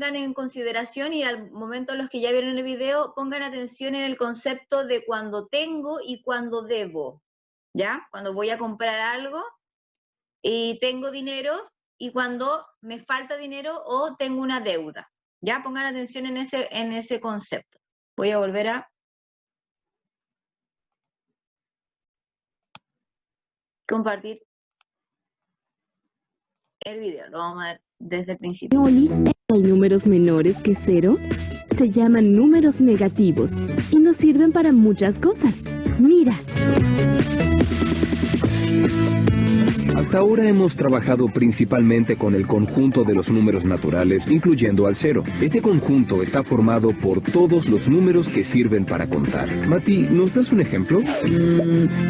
tengan en consideración y al momento los que ya vieron el video, pongan atención en el concepto de cuando tengo y cuando debo, ¿ya? Cuando voy a comprar algo y tengo dinero y cuando me falta dinero o tengo una deuda, ¿ya? Pongan atención en ese concepto. Voy a volver a compartir el video, lo vamos a ver desde el principio. ¿Hay números menores que 0? Se llaman números negativos y nos sirven para muchas cosas. Mira. Hasta ahora hemos trabajado principalmente con el conjunto de los números naturales, incluyendo al 0. Este conjunto está formado por todos los números que sirven para contar. Mati, ¿nos das un ejemplo?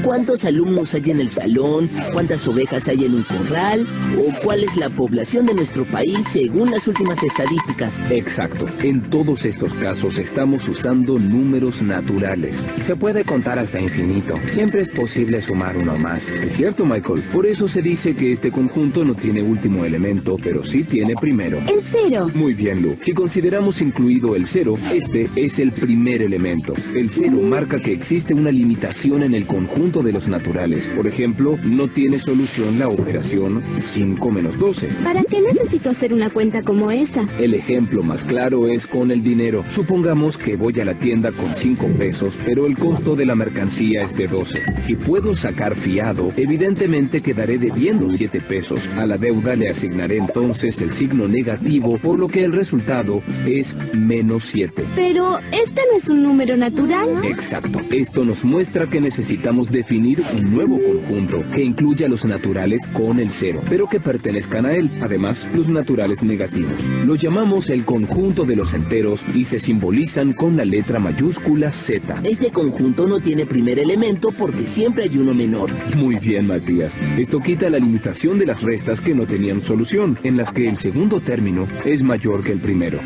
¿Cuántos alumnos hay en el salón? ¿Cuántas ovejas hay en un corral? ¿O cuál es la población de nuestro país según las últimas estadísticas? Exacto. En todos estos casos estamos usando números naturales. Se puede contar hasta infinito. Siempre es posible sumar uno más. Es cierto, Michael. Por eso se dice que este conjunto no tiene último elemento, pero sí tiene primero. El 0. Muy bien, Lu. Si consideramos incluido el 0, este es el primer elemento. El 0 marca que existe una limitación en el conjunto de los naturales. Por ejemplo, no tiene solución la operación 5 menos 12. ¿Para qué necesito hacer una cuenta como esa? El ejemplo más claro es con el dinero. Supongamos que voy a la tienda con 5 pesos, pero el costo de la mercancía es de 12. Si puedo sacar fiado, evidentemente quedaré debiendo 7 pesos. A la deuda le asignaré entonces el signo negativo, por lo que el resultado es menos 7. Pero, ¿este no es un número natural? Exacto. Esto nos muestra que necesitamos definir un nuevo conjunto que incluya los naturales con el 0, pero que pertenezcan a él. Además, los naturales negativos. Lo llamamos el conjunto de los enteros y se simbolizan con la letra mayúscula Z. Este conjunto no tiene primer elemento porque siempre hay uno menor. Muy bien, Matías. Esto quita la limitación de las restas que no tenían solución, en las que el segundo término es mayor que el primero.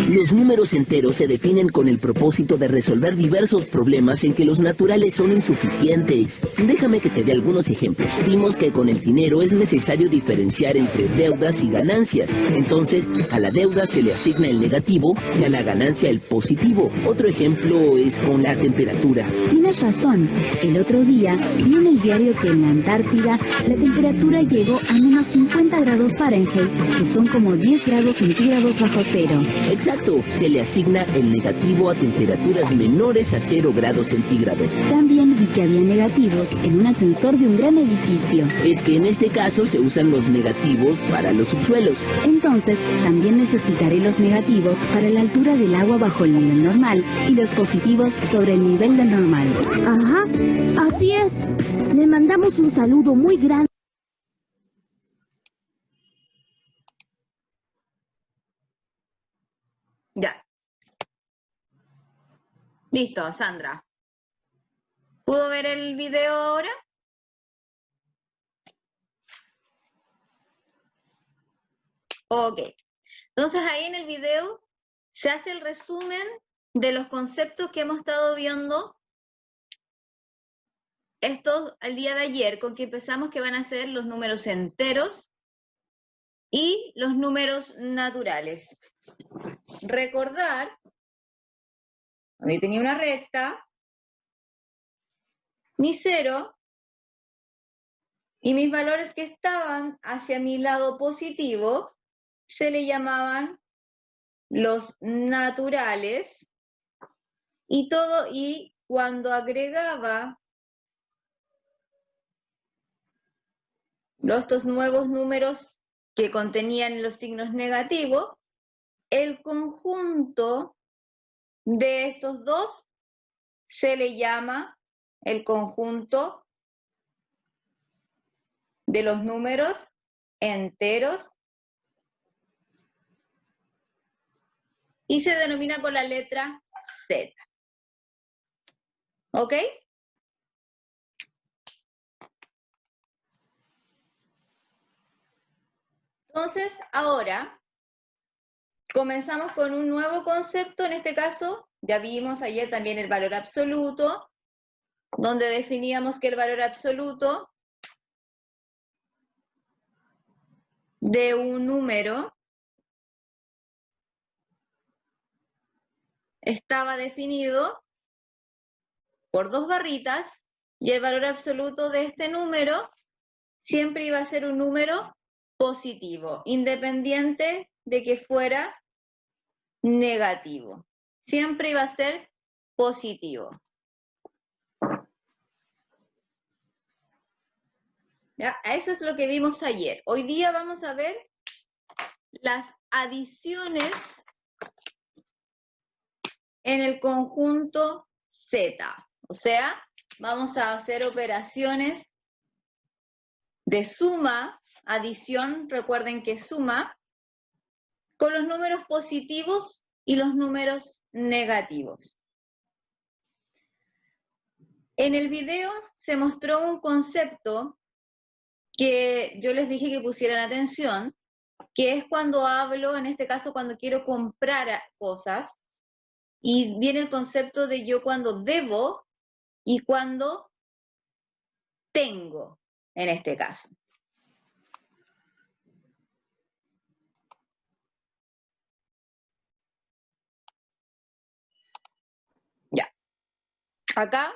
Los números enteros se definen con el propósito de resolver diversos problemas en que los naturales son insuficientes. Déjame que te dé algunos ejemplos. Vimos que con el dinero es necesario diferenciar entre deudas y ganancias. Entonces, a la deuda se le asigna el negativo y a la ganancia el positivo. Otro ejemplo es con la temperatura. Tienes razón. El otro día vi en el diario que en la Antártida la temperatura llegó a menos 50 grados Fahrenheit, que son como 10 grados centígrados bajo cero. Exacto, se le asigna el negativo a temperaturas menores a 0 grados centígrados. También vi que había negativos en un ascensor de un gran edificio. Es que en este caso se usan los negativos para los subsuelos. Entonces, también necesitaré los negativos para la altura del agua bajo el nivel normal y los positivos sobre el nivel del normal. Ajá, así es. Le mandamos un saludo muy grande. Ya. Listo, Sandra. ¿Pudo ver el video ahora? Ok. Entonces ahí en el video se hace el resumen de los conceptos que hemos estado viendo estos al día de ayer, con que empezamos que van a ser los números enteros y los números naturales. Recordar, donde tenía una recta, mi 0 y mis valores que estaban hacia mi lado positivo se le llamaban los naturales y cuando agregaba estos nuevos números que contenían los signos negativos, el conjunto de estos dos se le llama el conjunto de los números enteros y se denomina con la letra Z. ¿Ok? Entonces, ahora comenzamos con un nuevo concepto. En este caso, ya vimos ayer también el valor absoluto, donde definíamos que el valor absoluto de un número estaba definido por dos barritas y el valor absoluto de este número siempre iba a ser un número positivo, independiente de que fuera negativo. Siempre iba a ser positivo. ¿Ya? Eso es lo que vimos ayer. Hoy día vamos a ver las adiciones en el conjunto Z. O sea, vamos a hacer operaciones de suma, adición, recuerden que suma, con los números positivos y los números negativos. En el video se mostró un concepto que yo les dije que pusieran atención, que es cuando hablo, en este caso cuando quiero comprar cosas, y viene el concepto de yo cuando debo y cuando tengo, en este caso. Ya. Acá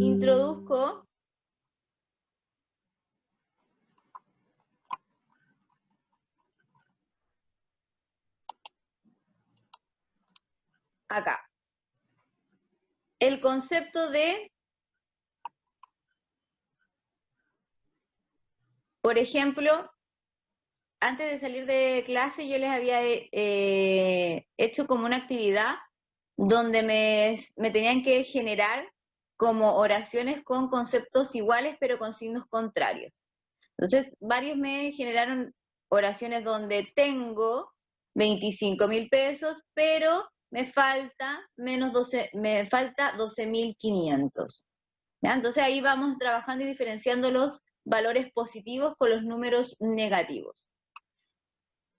introduzco acá el concepto de, por ejemplo, antes de salir de clase yo les había hecho como una actividad donde me tenían que generar como oraciones con conceptos iguales pero con signos contrarios. Entonces, varios me generaron oraciones donde tengo 25.000 pesos, pero me falta 12.500. ¿Ya? Entonces ahí vamos trabajando y diferenciando los valores positivos con los números negativos.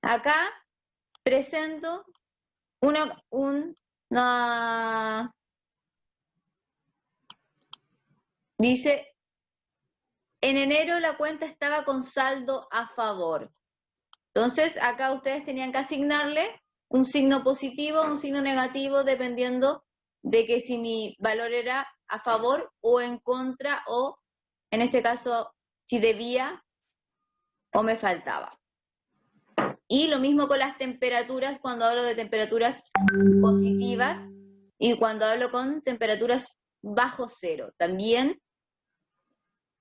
Acá presento dice, en enero la cuenta estaba con saldo a favor. Entonces acá ustedes tenían que asignarle un signo positivo, un signo negativo, dependiendo de que si mi valor era a favor o en contra, o en este caso si debía o me faltaba. Y lo mismo con las temperaturas, cuando hablo de temperaturas positivas y cuando hablo con temperaturas bajo cero. También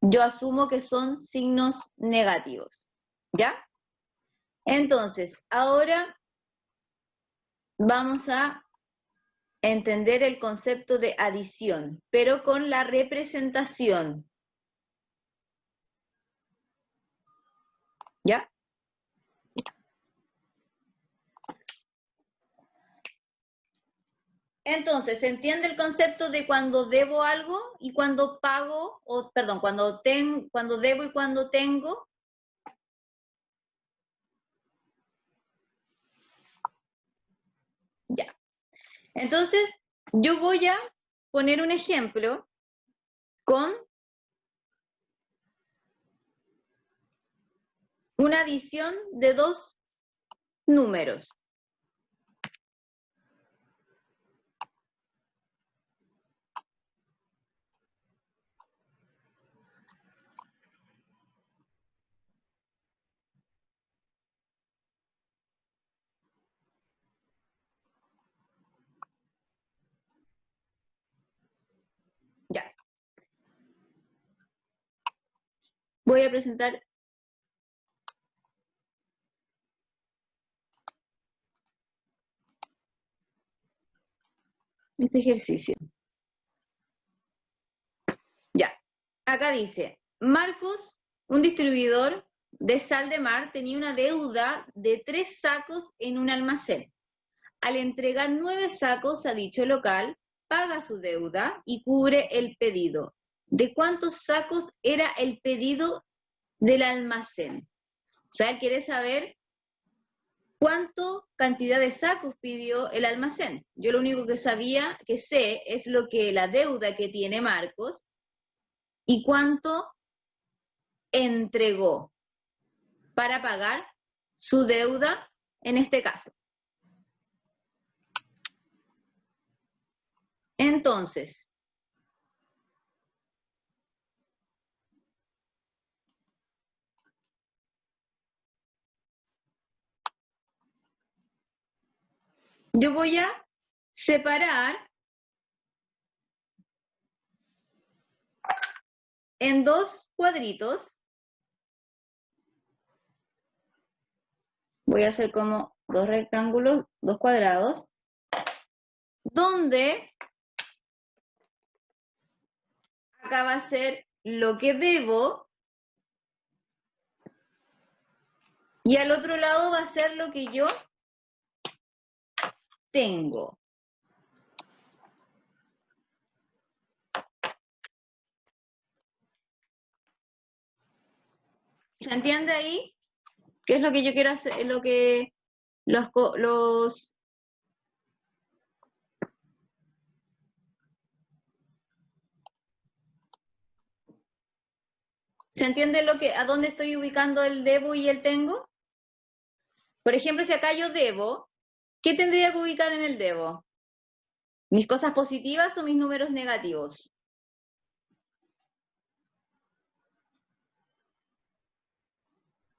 yo asumo que son signos negativos. ¿Ya? Entonces, ahora vamos a entender el concepto de adición, pero con la representación. ¿Ya? Entonces, ¿se entiende el concepto de cuando debo algo y cuando pago, o perdón, cuando debo y cuando tengo? Ya. Entonces, yo voy a poner un ejemplo con una adición de dos números. Ya. Voy a presentar este ejercicio. Ya. Acá dice, Marcos, un distribuidor de sal de mar, tenía una deuda de 3 sacos en un almacén. Al entregar 9 sacos a dicho local, paga su deuda y cubre el pedido. ¿De cuántos sacos era el pedido del almacén? O sea, él quiere saber cuánto cantidad de sacos pidió el almacén. Yo lo único que sé, es lo que la deuda que tiene Marcos y cuánto entregó. para pagar su deuda en este caso. Entonces, yo voy a separar en dos cuadritos. Voy a hacer como dos rectángulos, dos cuadrados, donde acá va a ser lo que debo y al otro lado va a ser lo que yo tengo. ¿Se entiende ahí? ¿Qué es lo que yo quiero hacer? Lo que ¿Se entiende a dónde estoy ubicando el debo y el tengo? Por ejemplo, si acá yo debo, ¿qué tendría que ubicar en el debo? ¿Mis cosas positivas o mis números negativos?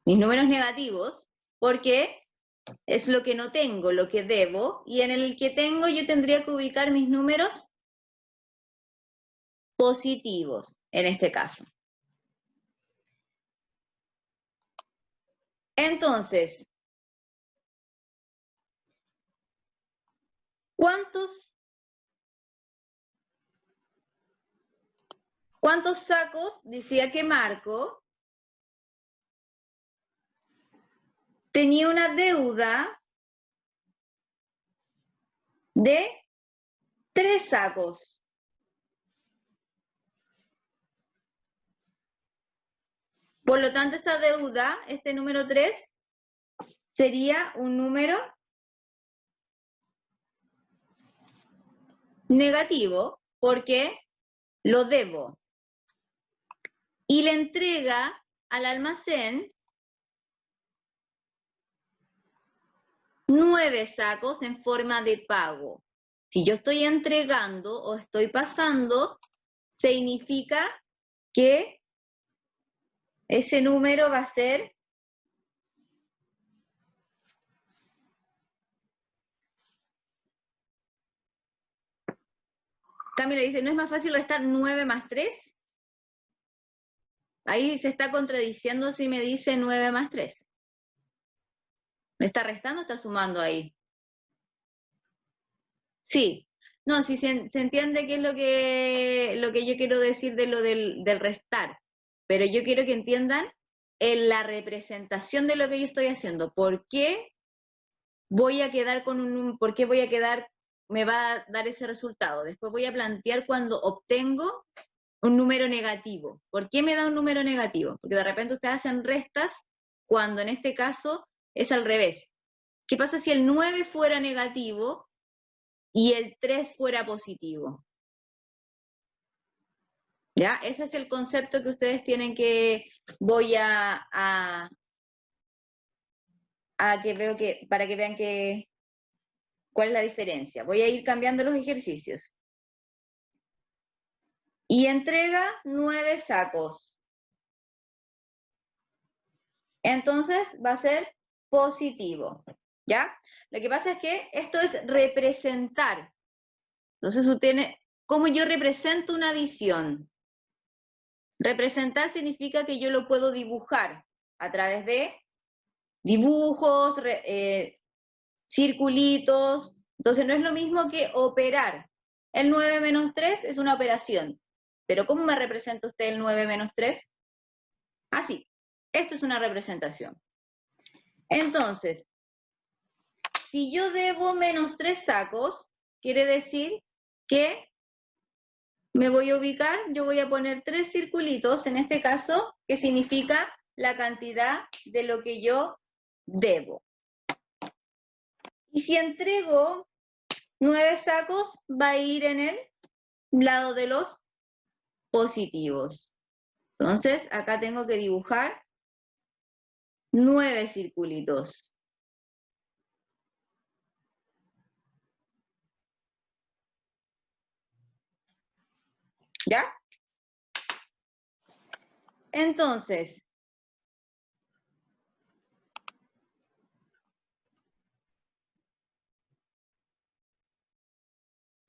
Mis números negativos, porque es lo que no tengo, lo que debo, y en el que tengo yo tendría que ubicar mis números positivos, en este caso. Entonces, ¿cuántos sacos decía que Marco tenía una deuda de 3 sacos? Por lo tanto, esa deuda, este número 3, sería un número negativo porque lo debo. Y le entrega al almacén 9 sacos en forma de pago. Si yo estoy entregando o estoy pasando, significa que ese número va a ser Camila dice, ¿no es más fácil restar 9 más 3? Ahí se está contradiciendo si me dice 9 más 3. ¿Me está restando o está sumando ahí? Sí. No, sí se entiende qué es lo que yo quiero decir de lo del restar. Pero yo quiero que entiendan en la representación de lo que yo estoy haciendo. ¿Por qué voy a quedar por qué voy a quedar, me va a dar ese resultado? Después voy a plantear cuando obtengo un número negativo. ¿Por qué me da un número negativo? Porque de repente ustedes hacen restas cuando en este caso es al revés. ¿Qué pasa si el 9 fuera negativo y el 3 fuera positivo? ¿Ya? Ese es el concepto que ustedes tienen que voy a que veo que, para que vean cuál es la diferencia. Voy a ir cambiando los ejercicios. Y entrega 9 sacos. Entonces va a ser positivo, ¿ya? Lo que pasa es que esto es representar. Entonces usted, ¿cómo yo represento una adición? Representar significa que yo lo puedo dibujar a través de dibujos, circulitos. Entonces no es lo mismo que operar. El 9 menos 3 es una operación. Pero ¿cómo me representa usted el 9 menos 3? Así. Esto es una representación. Entonces, si yo debo menos 3 sacos, quiere decir que me voy a ubicar, yo voy a poner 3 circulitos, en este caso, que significa la cantidad de lo que yo debo. Y si entrego 9 sacos, va a ir en el lado de los positivos. Entonces, acá tengo que dibujar 9 circulitos. ¿Ya? Entonces,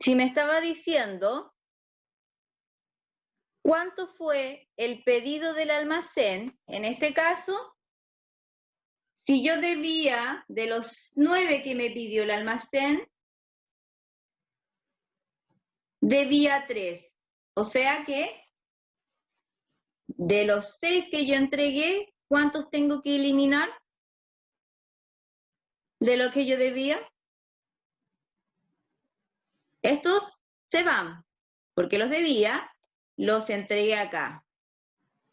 si me estaba diciendo cuánto fue el pedido del almacén, en este caso, si yo debía de los 9 que me pidió el almacén, debía 3. O sea que de los 6 que yo entregué, ¿cuántos tengo que eliminar de lo que yo debía? Estos se van, porque los debía, los entregué acá.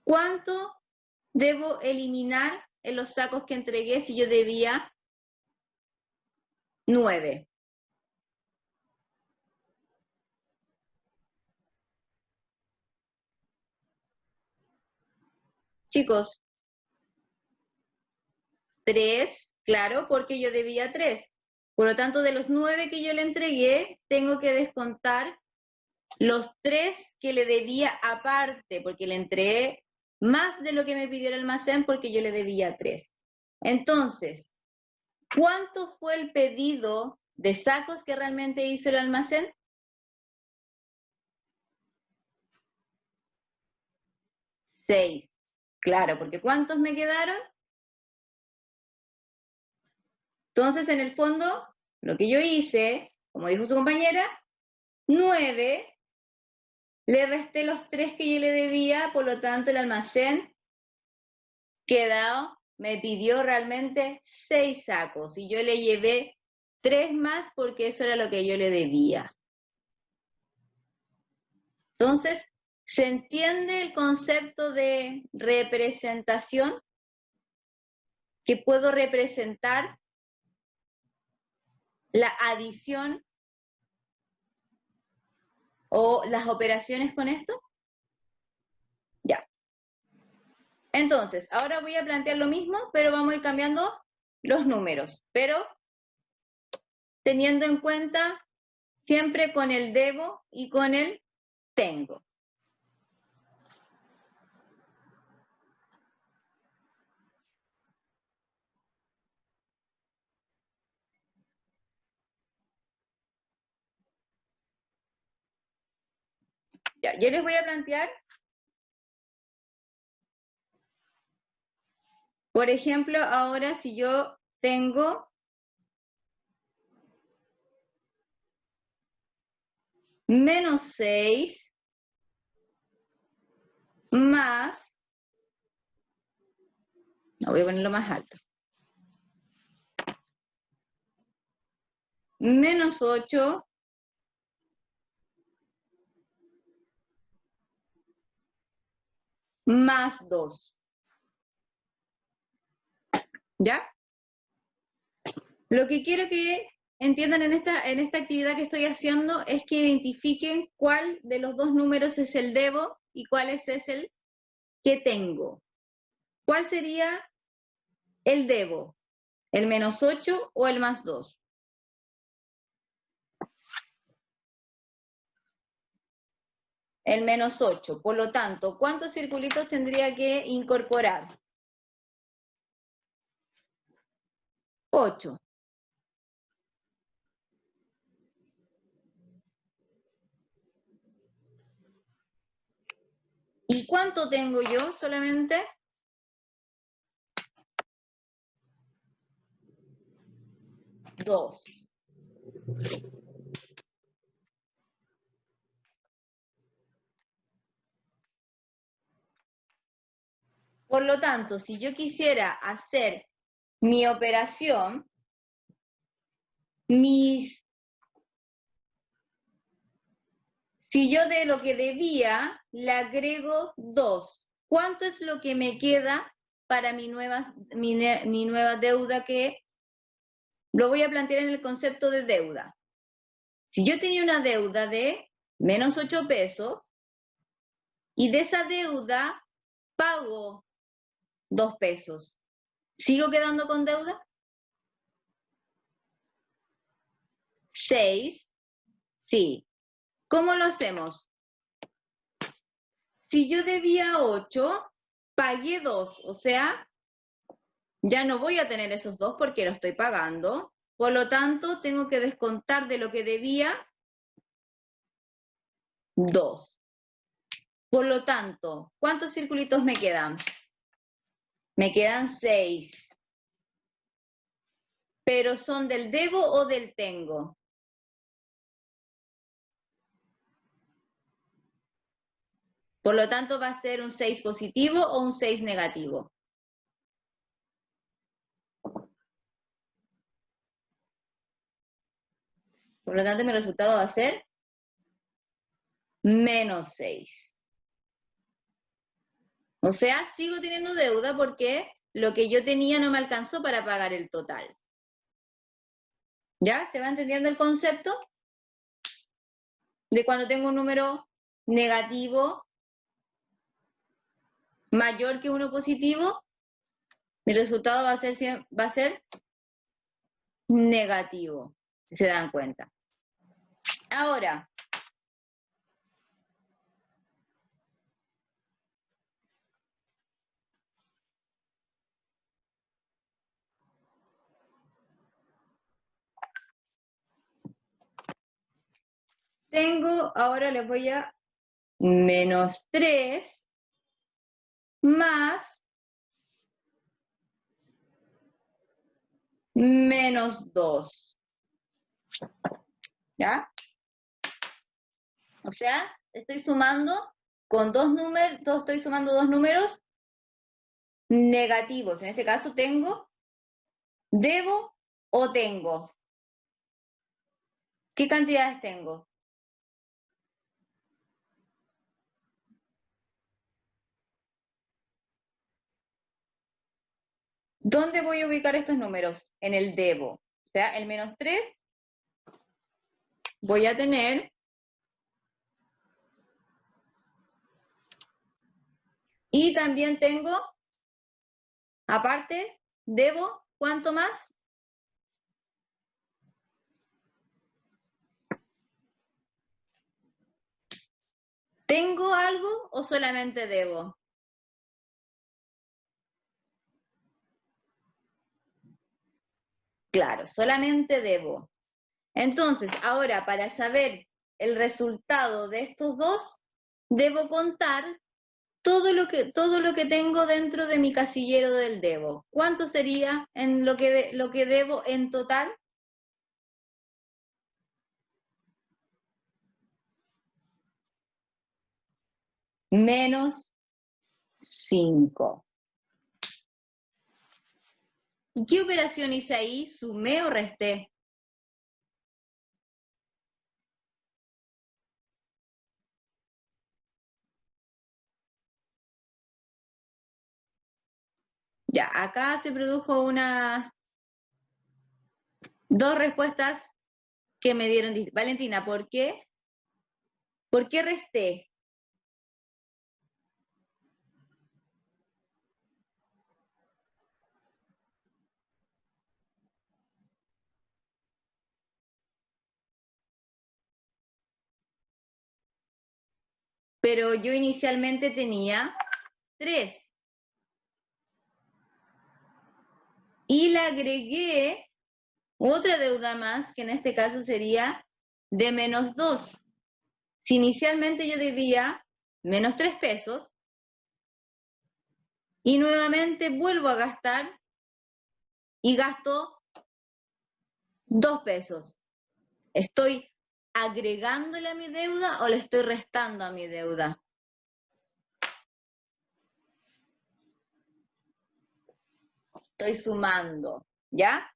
¿Cuánto debo eliminar en los sacos que entregué si yo debía 9? Chicos, 3, claro, porque yo debía 3. Por lo tanto, de los 9 que yo le entregué, tengo que descontar los 3 que le debía aparte, porque le entregué más de lo que me pidió el almacén porque yo le debía 3. Entonces, ¿cuánto fue el pedido de sacos que realmente hizo el almacén? 6. Claro, porque ¿cuántos me quedaron? Entonces, en el fondo, lo que yo hice, como dijo su compañera, 9, le resté los 3 que yo le debía, por lo tanto el almacén quedó, me pidió realmente 6 sacos y yo le llevé 3 más porque eso era lo que yo le debía. Entonces, ¿se entiende el concepto de representación? Que puedo representar la adición o las operaciones con esto. Ya. Entonces, ahora voy a plantear lo mismo, pero vamos a ir cambiando los números, pero teniendo en cuenta siempre con el debo y con el tengo. Ya, yo les voy a plantear, por ejemplo, ahora si yo tengo menos 6 más, no voy a ponerlo más alto, menos 8 más 2. ¿Ya? Lo que quiero que entiendan en esta actividad que estoy haciendo es que identifiquen cuál de los dos números es el debo y cuál es el que tengo. ¿Cuál sería el debo? ¿El menos 8 o el más 2? El menos 8. Por lo tanto, ¿cuántos circulitos tendría que incorporar? 8. ¿Y cuánto tengo yo solamente? 2. Por lo tanto, si yo quisiera hacer mi operación, si yo de lo que debía le agrego 2, ¿cuánto es lo que me queda para mi nueva deuda, que lo voy a plantear en el concepto de deuda? Si yo tenía una deuda de menos 8 pesos y de esa deuda pago 2 pesos, ¿Sigo quedando con deuda? 6. Sí. ¿Cómo lo hacemos? Si yo debía 8, pagué 2, o sea, ya no voy a tener esos 2 porque lo estoy pagando. Por lo tanto, tengo que descontar de lo que debía 2. Por lo tanto, ¿cuántos circulitos me quedan? Me quedan 6. ¿Pero son del debo o del tengo? Por lo tanto, ¿va a ser un 6 positivo o un 6 negativo? Por lo tanto, mi resultado va a ser menos 6. O sea, sigo teniendo deuda porque lo que yo tenía no me alcanzó para pagar el total. ¿Ya? ¿Se va entendiendo el concepto? De cuando tengo un número negativo mayor que uno positivo, mi resultado va a ser negativo, si se dan cuenta. Ahora, ahora les voy a menos 3 más menos 2. ¿Ya? O sea, estoy sumando con dos números, estoy sumando dos números negativos. En este caso tengo, debo o tengo. ¿Qué cantidades tengo? ¿Dónde voy a ubicar estos números? En el debo. O sea, el menos 3 voy a tener y también tengo, aparte, debo, ¿cuánto más? ¿Tengo algo o solamente debo? Claro, solamente debo. Entonces, ahora para saber el resultado de estos dos, debo contar todo lo que tengo dentro de mi casillero del debo. ¿Cuánto sería en lo que debo en total? Menos 5. ¿Y qué operación hice ahí? ¿Sumé o resté? Ya, acá se produjo dos respuestas que me dieron. Valentina, ¿por qué? ¿Por qué resté? Pero yo inicialmente tenía 3. Y le agregué otra deuda más, que en este caso sería de menos 2. Si inicialmente yo debía menos 3 pesos, y nuevamente vuelvo a gastar y gasto 2 pesos. ¿Estoy agregándole a mi deuda o le estoy restando a mi deuda? Estoy sumando, ¿ya?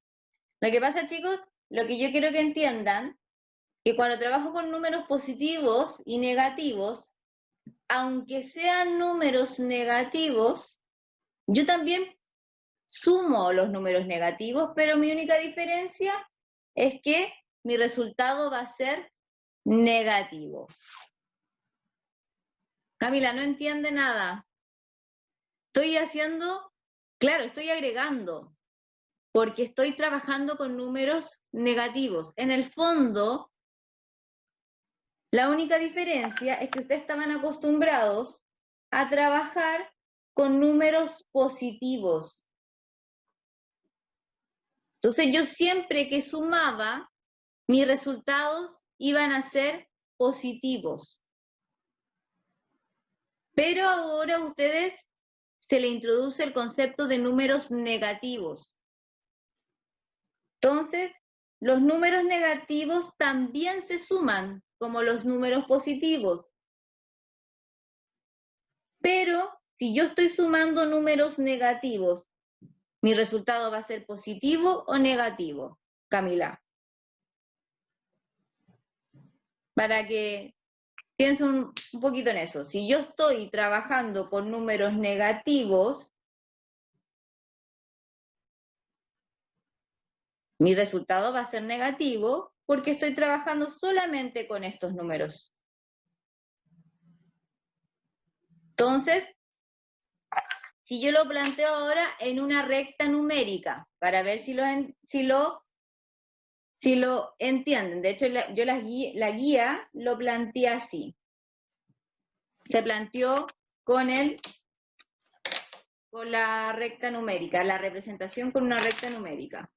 Lo que pasa, chicos, lo que yo quiero que entiendan, que cuando trabajo con números positivos y negativos, aunque sean números negativos, yo también sumo los números negativos, pero mi única diferencia es que mi resultado va a ser negativo. Camila, no entiende nada. Estoy haciendo Claro, estoy agregando, porque estoy trabajando con números negativos. En el fondo, la única diferencia es que ustedes estaban acostumbrados a trabajar con números positivos. Entonces yo siempre que sumaba, mis resultados iban a ser positivos. Pero ahora a ustedes se le introduce el concepto de números negativos. Entonces, los números negativos también se suman como los números positivos. Pero si yo estoy sumando números negativos, ¿mi resultado va a ser positivo o negativo, Camila? Para que piensen un poquito en eso. Si yo estoy trabajando con números negativos, mi resultado va a ser negativo porque estoy trabajando solamente con estos números. Entonces, si yo lo planteo ahora en una recta numérica, para ver si lo entienden. De hecho, yo la guía lo planteé así. Se planteó con la recta numérica, la representación con una recta numérica.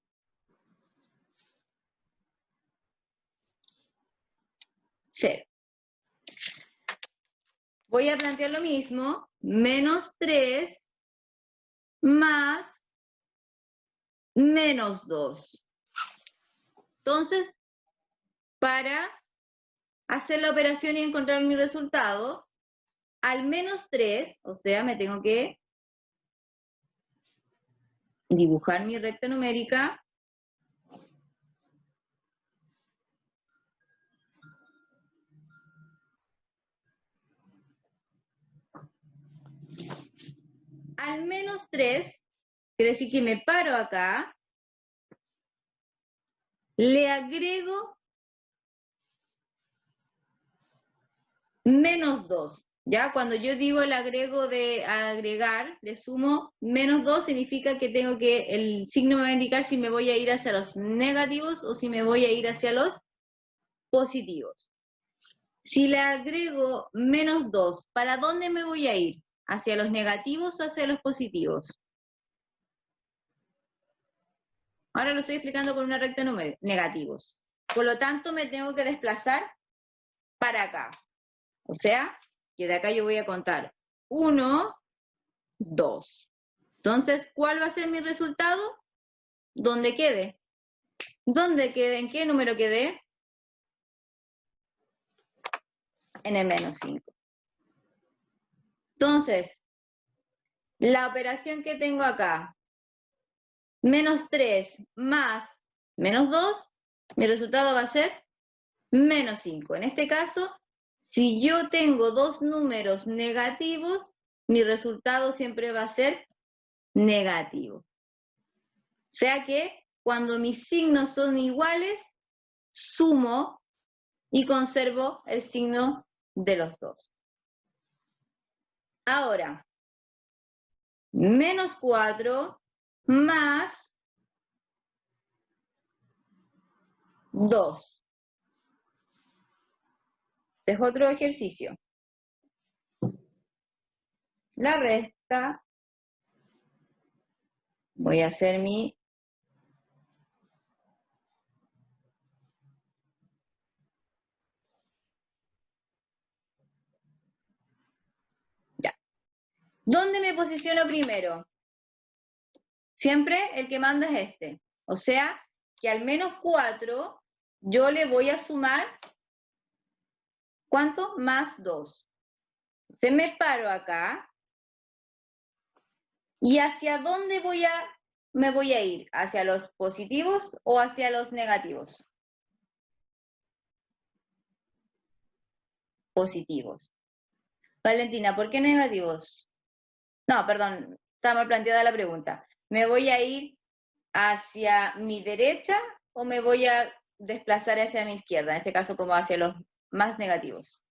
Cero. Voy a plantear lo mismo, menos 3 más menos 2. Entonces, para hacer la operación y encontrar mi resultado, al menos 3, o sea, me tengo que dibujar mi recta numérica. Al menos 3, quiere decir que me paro acá, le agrego menos 2. ¿Ya? Cuando yo digo el agrego de agregar, le sumo menos 2, significa que tengo que, el signo me va a indicar si me voy a ir hacia los negativos o si me voy a ir hacia los positivos. Si le agrego menos 2, ¿para dónde me voy a ir? ¿Hacia los negativos o hacia los positivos? Ahora lo estoy explicando con una recta numérica, negativos. Por lo tanto, me tengo que desplazar para acá. O sea, que de acá yo voy a contar 1, 2. Entonces, ¿cuál va a ser mi resultado? ¿Dónde quede? ¿Dónde quede? ¿En qué número quedé? En el menos 5. Entonces, la operación que tengo acá, menos 3 más menos 2, mi resultado va a ser menos 5. En este caso, si yo tengo dos números negativos, mi resultado siempre va a ser negativo. O sea que cuando mis signos son iguales, sumo y conservo el signo de los dos. Ahora, menos 4 más 2. Dejo otro ejercicio. La resta, voy a hacer mi... Ya. ¿Dónde me posiciono primero? Siempre el que manda es este. O sea, que al menos 4 yo le voy a sumar, ¿cuánto? Más 2. Entonces me paro acá. ¿Y hacia dónde me voy a ir? ¿Hacia los positivos o hacia los negativos? Positivos. Valentina, ¿por qué negativos? No, perdón, está mal planteada la pregunta. ¿Me voy a ir hacia mi derecha o me voy a desplazar hacia mi izquierda? En este caso, como hacia los más negativos.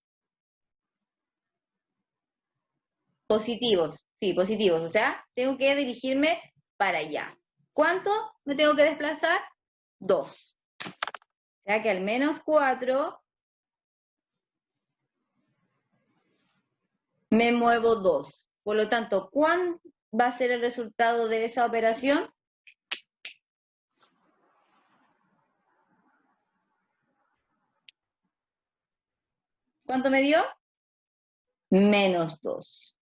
Positivos, sí, positivos. O sea, tengo que dirigirme para allá. ¿Cuánto me tengo que desplazar? 2. O sea que al menos 4 me muevo 2. Por lo tanto, ¿cuál va a ser el resultado de esa operación? ¿Cuánto me dio? Menos 2.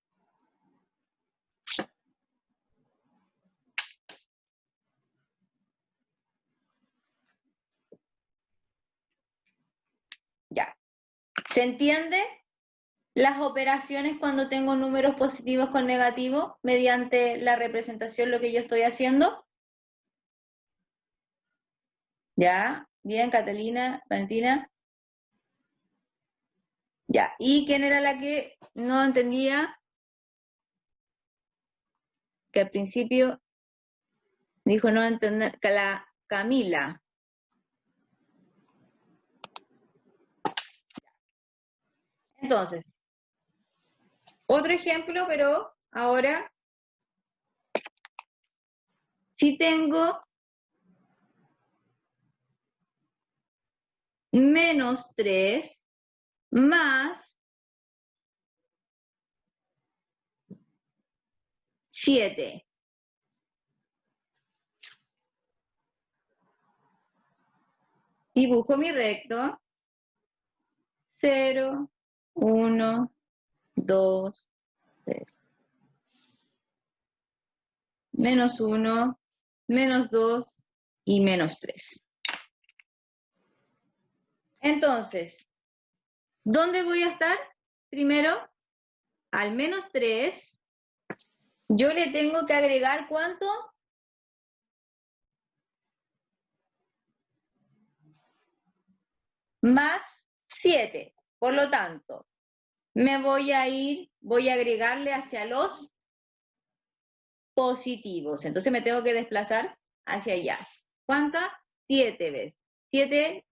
Ya. ¿Se entiende las operaciones cuando tengo números positivos con negativos mediante la representación, lo que yo estoy haciendo? ¿Ya? Bien, Catalina, Valentina. Ya. ¿Y quién era la que no entendía? Que al principio dijo no entender, la Camila. Entonces, otro ejemplo, pero ahora, si tengo menos 3 más 7. Dibujo mi recto. 0, 1, 2, 3. Menos 1, menos 2 y menos 3. Entonces, ¿dónde voy a estar? Primero, al menos 3, yo le tengo que agregar ¿cuánto? Más 7. Por lo tanto, me voy a ir, voy a agregarle hacia los positivos. Entonces me tengo que desplazar hacia allá. ¿Cuántas? 7 veces. 7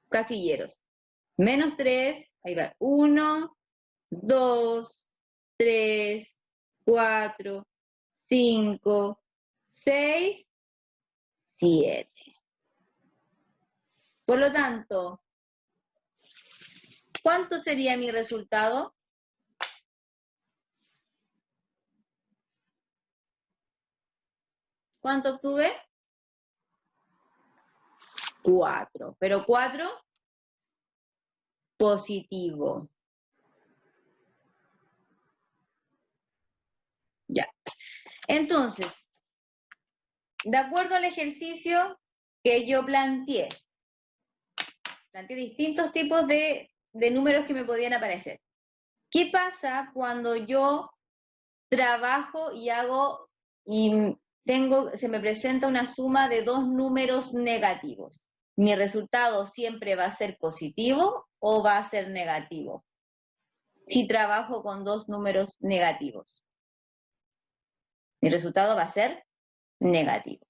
casilleros. Menos 3, ahí va. 1, 2, 3, 4, 5, 6, 7. Por lo tanto, ¿cuánto sería mi resultado? ¿Cuánto obtuve? 4. Pero 4 positivo. Ya. Entonces, de acuerdo al ejercicio que yo planteé distintos tipos de números que me podían aparecer. ¿Qué pasa cuando yo trabajo y se me presenta una suma de 2 números negativos? ¿Mi resultado siempre va a ser positivo o va a ser negativo? Si trabajo con 2 números negativos, mi resultado va a ser negativo.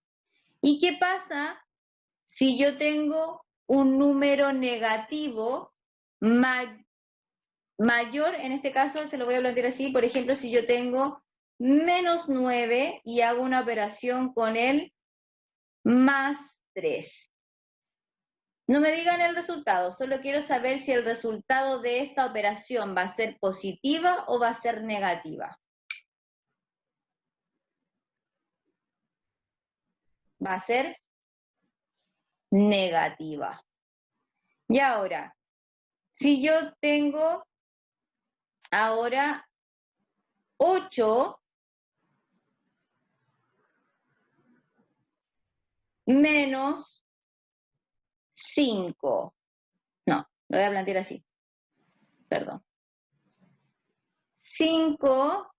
¿Y qué pasa si yo tengo un número negativo mayor? En este caso se lo voy a plantear así, por ejemplo, si yo tengo menos 9 y hago una operación con el más 3. No me digan el resultado, solo quiero saber si el resultado de esta operación va a ser positiva o va a ser negativa. Va a ser negativa. Y ahora, si yo tengo ahora 8 menos 5. No, lo voy a plantear así. Perdón. 5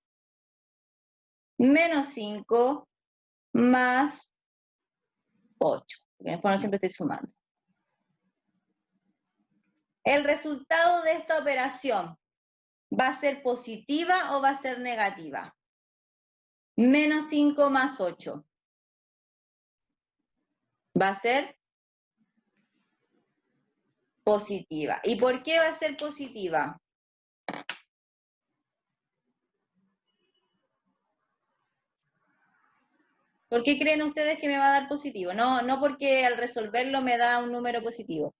menos 5 más 8. Porque en el fondo siempre estoy sumando. ¿El resultado de esta operación va a ser positiva o va a ser negativa? Menos 5 más 8. Va a ser positiva. ¿Y por qué va a ser positiva? ¿Por qué creen ustedes que me va a dar positivo? No porque al resolverlo me da un número positivo.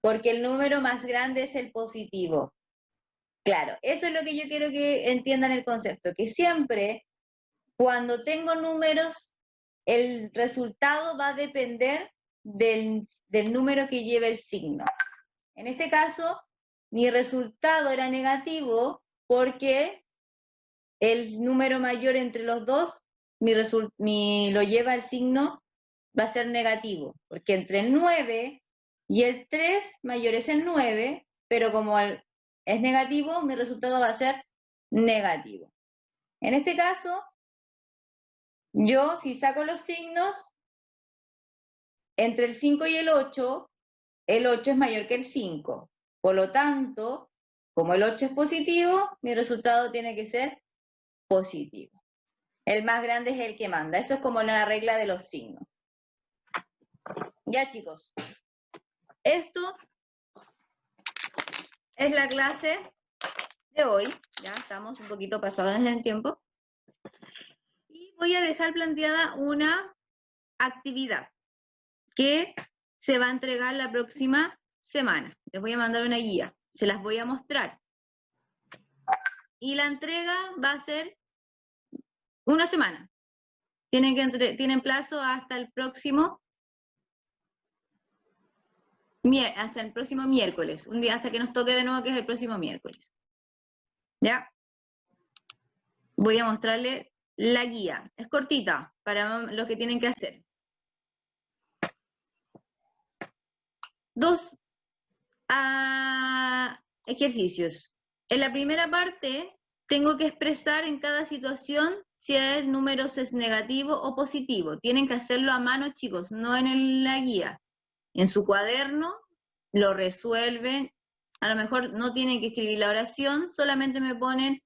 Porque el número más grande es el positivo. Claro, eso es lo que yo quiero que entiendan el concepto, que siempre cuando tengo números, el resultado va a depender del número que lleve el signo. En este caso, mi resultado era negativo porque el número mayor entre los dos lo lleva el signo, va a ser negativo, porque entre el 9 y el 3 mayor es el 9, pero como es negativo, mi resultado va a ser negativo. En este caso, yo si saco los signos, entre el 5 y el 8 es mayor que el 5. Por lo tanto, como el 8 es positivo, mi resultado tiene que ser positivo. El más grande es el que manda. Eso es como la regla de los signos. Ya, chicos. Esto es la clase de hoy. Ya estamos un poquito pasados en el tiempo. Y voy a dejar planteada una actividad que se va a entregar la próxima semana. Les voy a mandar una guía. Se las voy a mostrar. Y la entrega va a ser una semana. Tienen plazo hasta el próximo miércoles, un día hasta que nos toque de nuevo, que es el próximo miércoles. ¿Ya? Voy a mostrarle la guía. Es cortita para lo que tienen que hacer. 2 ejercicios. En la primera parte tengo que expresar en cada situación si el número es negativo o positivo. Tienen que hacerlo a mano, chicos, no en la guía. En su cuaderno lo resuelven. A lo mejor no tienen que escribir la oración, solamente me ponen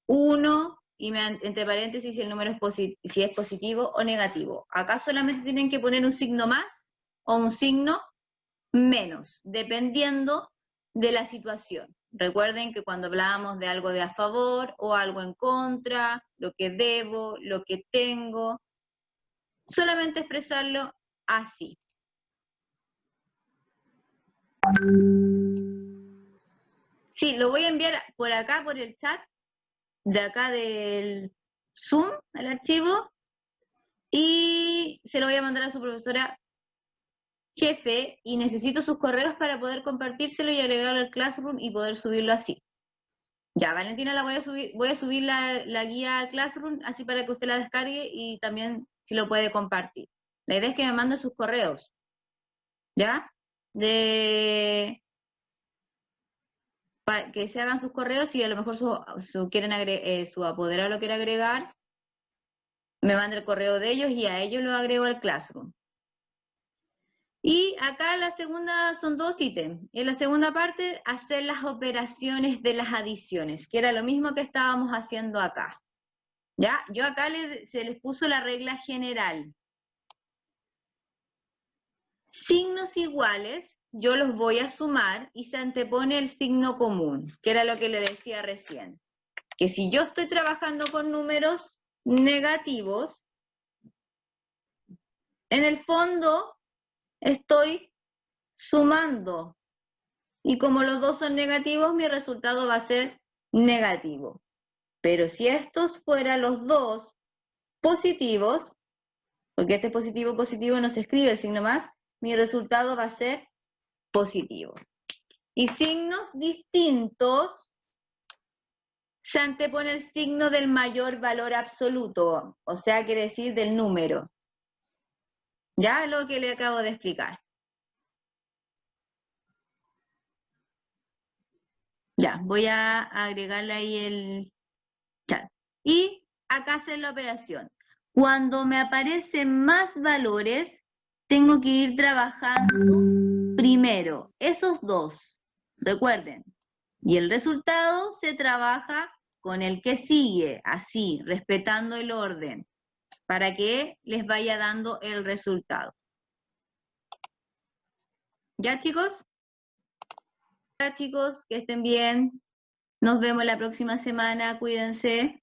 1 y entre paréntesis si el número si es positivo o negativo. Acá solamente tienen que poner un signo más o un signo menos, dependiendo de la situación. Recuerden que cuando hablábamos de algo de a favor o algo en contra, lo que debo, lo que tengo, solamente expresarlo así. Sí, lo voy a enviar por acá, por el chat, de acá del Zoom, al archivo, y se lo voy a mandar a su profesora jefe, y necesito sus correos para poder compartírselo y agregarlo al Classroom y poder subirlo así. Ya, Valentina, voy a subir la guía al Classroom, así para que usted la descargue y también si lo puede compartir. La idea es que me mande sus correos, ¿ya? Que se hagan sus correos y a lo mejor su apoderado lo quiere agregar, me manda el correo de ellos y a ellos lo agrego al Classroom. Y acá la segunda son 2 ítems. En la segunda parte, hacer las operaciones de las adiciones, que era lo mismo que estábamos haciendo acá. ¿Ya? Yo acá se les puso la regla general. Signos iguales, yo los voy a sumar y se antepone el signo común, que era lo que le decía recién. Que si yo estoy trabajando con números negativos, en el fondo estoy sumando. Y como los dos son negativos, mi resultado va a ser negativo. Pero si estos fueran los dos positivos, porque este positivo no se escribe el signo más, mi resultado va a ser positivo. Y signos distintos, se antepone el signo del mayor valor absoluto, o sea, quiere decir del número. Ya lo que le acabo de explicar. Ya, voy a agregarle ahí el chat. Y acá hacer la operación. Cuando me aparecen más valores, tengo que ir trabajando primero esos dos. Recuerden. Y el resultado se trabaja con el que sigue, así, respetando el orden, para que les vaya dando el resultado. ¿Ya, chicos? Ya, chicos, que estén bien. Nos vemos la próxima semana. Cuídense.